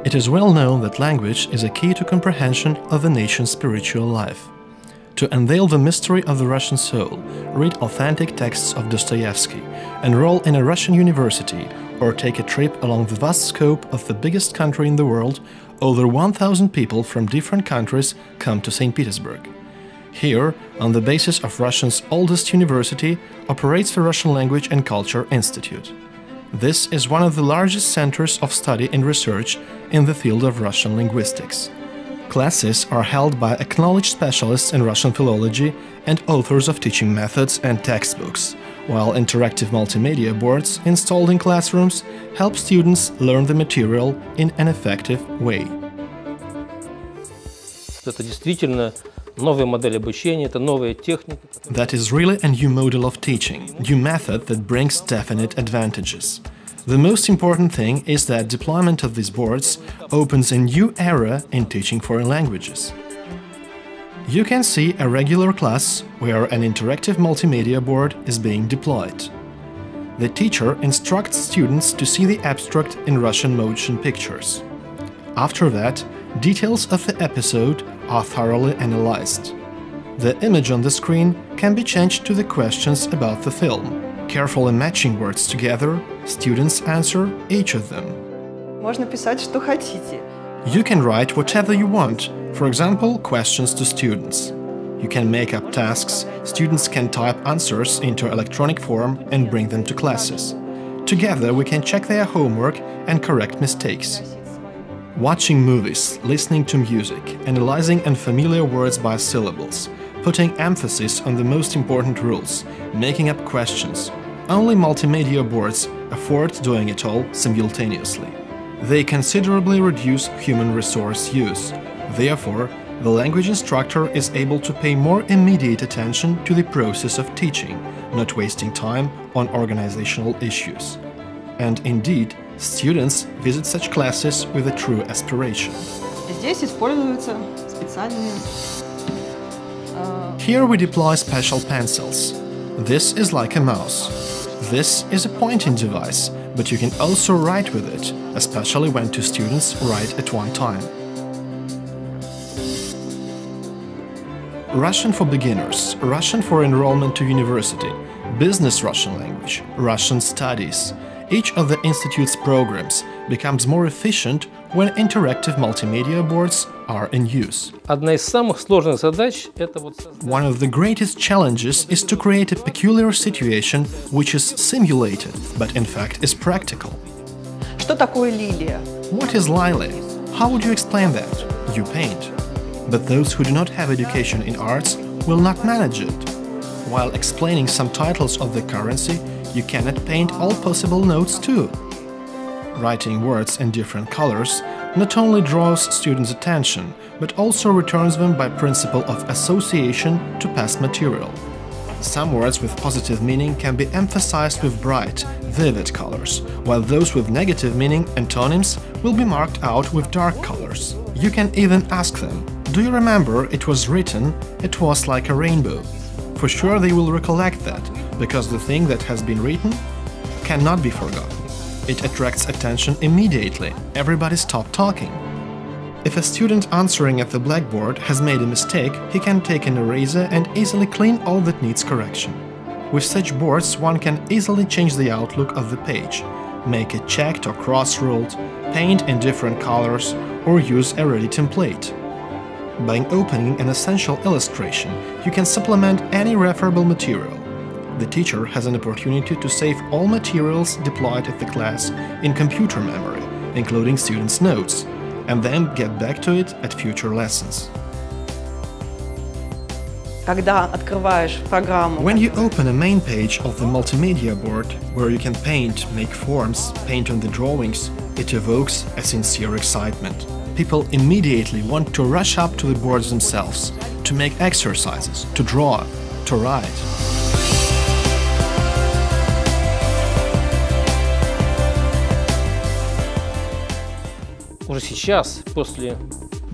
It is well known that language is a key to comprehension of the nation's spiritual life. To unveil the mystery of the Russian soul, read authentic texts of Dostoevsky, enroll in a Russian university, or take a trip along the vast scope of the biggest country in the world, over 1,000 people from different countries come to St. Petersburg. Here, on the basis of Russia's oldest university, operates the Russian Language and Culture Institute. This is one of the largest centers of study and research in the field of Russian linguistics. Classes are held by acknowledged specialists in Russian philology and authors of teaching methods and textbooks, while interactive multimedia boards installed in classrooms help students learn the material in an effective way. That is really a new model of teaching, new method that brings definite advantages. The most important thing is that deployment of these boards opens a new era in teaching foreign languages. You can see a regular class where an interactive multimedia board is being deployed. The teacher instructs students to see the abstract in Russian motion pictures. After that, details of the episode are thoroughly analyzed. The image on the screen can be changed to the questions about the film. Carefully matching words together, students answer each of them. Можно писать, что хотите. You can write whatever you want, for example, questions to students. You can make up tasks, students can type answers into electronic form and bring them to classes. Together we can check their homework and correct mistakes. Watching movies, listening to music, analyzing unfamiliar words by syllables, putting emphasis on the most important rules, making up questions. Only multimedia boards afford doing it all simultaneously. They considerably reduce human resource use. Therefore, the language instructor is able to pay more immediate attention to the process of teaching, not wasting time on organizational issues. And indeed, students visit such classes with a true aspiration. Здесь используются специальные. Here we deploy special pencils. This is like a mouse. This is a pointing device, but you can also write with it, especially when two students write at one time. Russian for beginners, Russian for enrollment to university, business Russian language, Russian studies. Each of the Institute's programs becomes more efficient when interactive multimedia boards are in use. One of the greatest challenges is to create a peculiar situation which is simulated, but in fact is practical. Что такое лилия? What is lily? How would you explain that? You paint. But those who do not have education in arts will not manage it. While explaining some titles of the currency, you cannot paint all possible notes too. Writing words in different colors not only draws students' attention, but also returns them by principle of association to past material. Some words with positive meaning can be emphasized with bright, vivid colors, while those with negative meaning, antonyms, will be marked out with dark colors. You can even ask them, "Do you remember it was written, it was like a rainbow?" For sure they will recollect that, because the thing that has been written cannot be forgotten. It attracts attention immediately, everybody stops talking. If a student answering at the blackboard has made a mistake, he can take an eraser and easily clean all that needs correction. With such boards, one can easily change the outlook of the page, make it checked or cross-ruled, paint in different colors, or use a ready template. By opening an essential illustration, you can supplement any referable material. The teacher has an opportunity to save all materials deployed at the class in computer memory, including students' notes, and then get back to it at future lessons. When you open a main page of the multimedia board, where you can paint, make forms, paint on the drawings, it evokes a sincere excitement. People immediately want to rush up to the boards themselves, to make exercises, to draw, to write.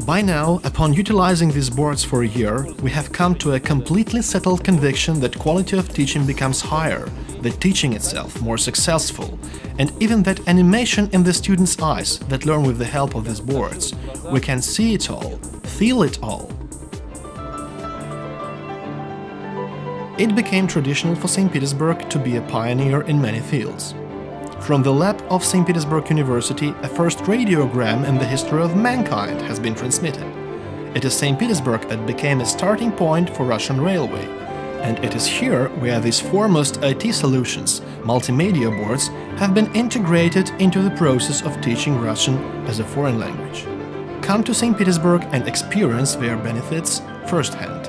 By now, upon utilizing these boards for a year, we have come to a completely settled conviction that quality of teaching becomes higher, the teaching itself more successful, and even that animation in the students' eyes that learn with the help of these boards. We can see it all, feel it all. It became traditional for St. Petersburg to be a pioneer in many fields. From the lab of St. Petersburg University, a first radiogram in the history of mankind has been transmitted. It is St. Petersburg that became a starting point for Russian railway. And it is here where these foremost IT solutions, multimedia boards, have been integrated into the process of teaching Russian as a foreign language. Come to St. Petersburg and experience their benefits firsthand.